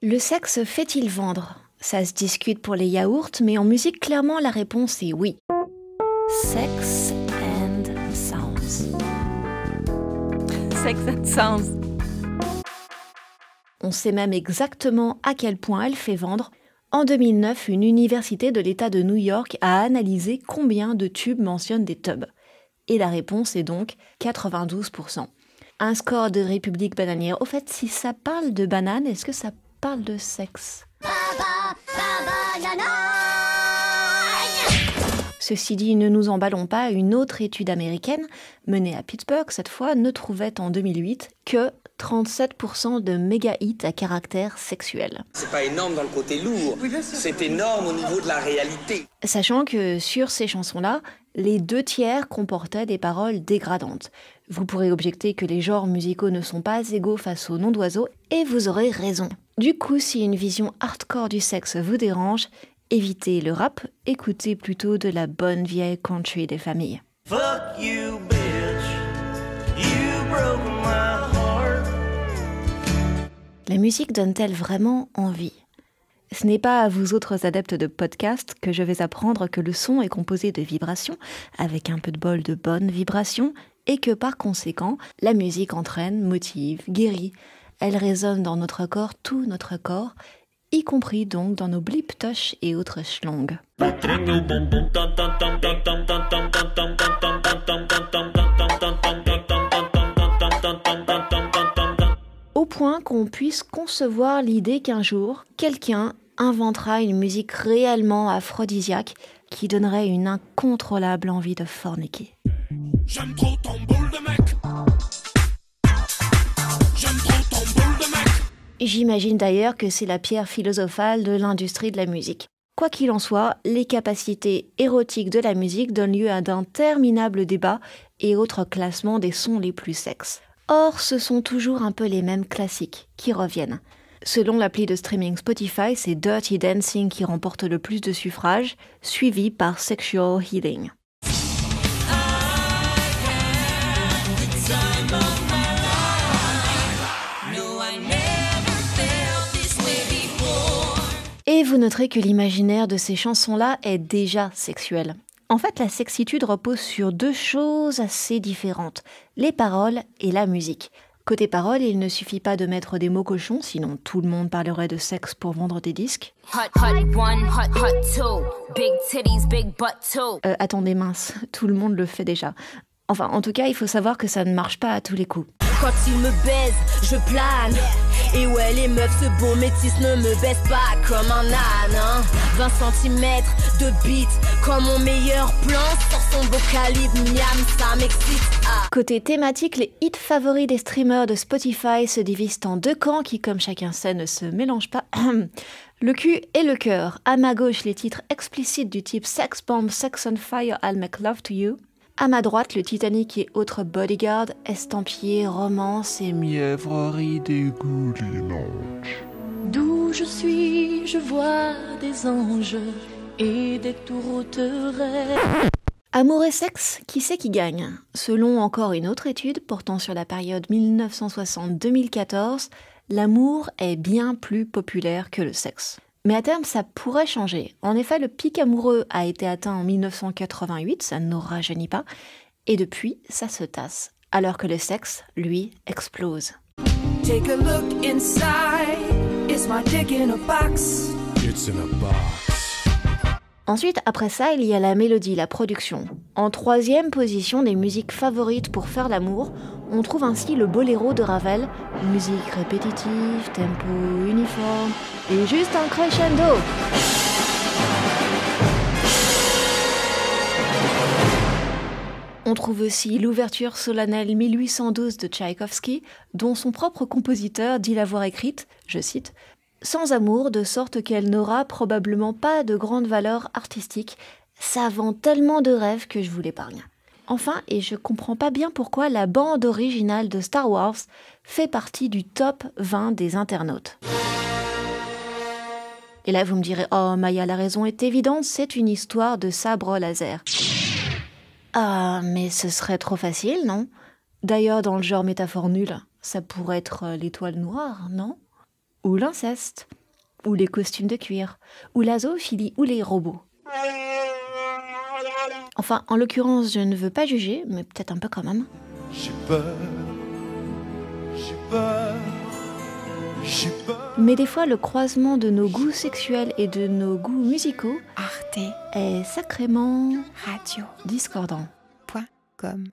Le sexe fait-il vendre? Ça se discute pour les yaourts, mais en musique, clairement, la réponse est oui. Sex and Sounds. Sex and Sounds. On sait même exactement à quel point elle fait vendre. En 2009, une université de l'État de New York a analysé combien de tubes mentionnent des tubs. Et la réponse est donc 92%. Un score de République bananière. Au fait, si ça parle de banane, est-ce que ça parle de sexe? Ceci dit, ne nous emballons pas, une autre étude américaine, menée à Pittsburgh cette fois, ne trouvait en 2008 que 37% de méga-hits à caractère sexuel. C'est pas énorme dans le côté lourd, c'est énorme au niveau de la réalité. Sachant que sur ces chansons-là, les 2/3 comportaient des paroles dégradantes. Vous pourrez objecter que les genres musicaux ne sont pas égaux face aux noms d'oiseaux, et vous aurez raison. Du coup, si une vision hardcore du sexe vous dérange, évitez le rap, écoutez plutôt de la bonne vieille country des familles. Fuck you, bitch. You broke my heart. La musique donne-t-elle vraiment envie? Ce n'est pas à vous autres adeptes de podcast que je vais apprendre que le son est composé de vibrations, avec un peu de bol de bonnes vibrations, et que par conséquent, la musique entraîne, motive, guérit. Elle résonne dans notre corps, tout notre corps, y compris donc dans nos bliptoches et autres schlongs. Au point qu'on puisse concevoir l'idée qu'un jour, quelqu'un inventera une musique réellement aphrodisiaque qui donnerait une incontrôlable envie de forniquer. J'aime trop ton boule de mec. J'aime trop ton boule de mec. J'imagine d'ailleurs que c'est la pierre philosophale de l'industrie de la musique. Quoi qu'il en soit, les capacités érotiques de la musique donnent lieu à d'interminables débats et autres classements des sons les plus sexes. Or, ce sont toujours un peu les mêmes classiques qui reviennent. Selon l'appli de streaming Spotify, c'est Dirty Dancing qui remporte le plus de suffrages, suivi par Sexual Healing. Et vous noterez que l'imaginaire de ces chansons-là est déjà sexuel. En fait, la sexitude repose sur deux choses assez différentes, les paroles et la musique. Côté paroles, il ne suffit pas de mettre des mots cochons, sinon tout le monde parlerait de sexe pour vendre des disques. Attendez mince, tout le monde le fait déjà. Enfin, en tout cas, il faut savoir que ça ne marche pas à tous les coups. Quand il me baise, je plane. Et ouais, les meufs, ce beau métis ne me baisse pas comme un âne, hein. 20 cm de bite, comme mon meilleur plan. Sur son beau calibre, miam, ça m'excite. Ah. Côté thématique, les hits favoris des streamers de Spotify se divisent en deux camps qui, comme chacun sait, ne se mélangent pas. Le cul et le cœur. À ma gauche, les titres explicites du type Sex Bomb, Sex on Fire, I'll Make Love to You. À ma droite, le Titanic et autres bodyguards, estampillés, romance et mièvrerie des goûts dimanche. D'où je suis, je vois des anges et des tourterelles. Amour et sexe, qui c'est qui gagne? Selon encore une autre étude portant sur la période 1960-2014, l'amour est bien plus populaire que le sexe. Mais à terme, ça pourrait changer. En effet, le pic amoureux a été atteint en 1988, ça ne nous rajeunit pas, et depuis, ça se tasse, alors que le sexe, lui, explose. Take a look inside. Is my dick in a box? It's in a box. Ensuite, après ça, il y a la mélodie, la production. En troisième position des musiques favorites pour faire l'amour, on trouve ainsi le boléro de Ravel, musique répétitive, tempo uniforme et juste un crescendo. On trouve aussi l'ouverture solennelle 1812 de Tchaïkovski, dont son propre compositeur dit l'avoir écrite, je cite, « Sans amour, de sorte qu'elle n'aura probablement pas de grande valeur artistique. Ça vend tellement de rêves que je vous l'épargne. » Enfin, et je comprends pas bien pourquoi la bande originale de Star Wars fait partie du top 20 des internautes. Et là, vous me direz, oh Maya, la raison est évidente, c'est une histoire de sabre laser. Ah, mais ce serait trop facile, non? D'ailleurs, dans le genre métaphore nulle, ça pourrait être l'étoile noire, non? ou l'inceste, ou les costumes de cuir, ou la zoophilie, ou les robots. Enfin, en l'occurrence, je ne veux pas juger, mais peut-être un peu quand même. J'ai peur, j'ai peur, j'ai peur. Mais des fois, le croisement de nos goûts sexuels et de nos goûts musicaux Arte est sacrément Radio discordant. .com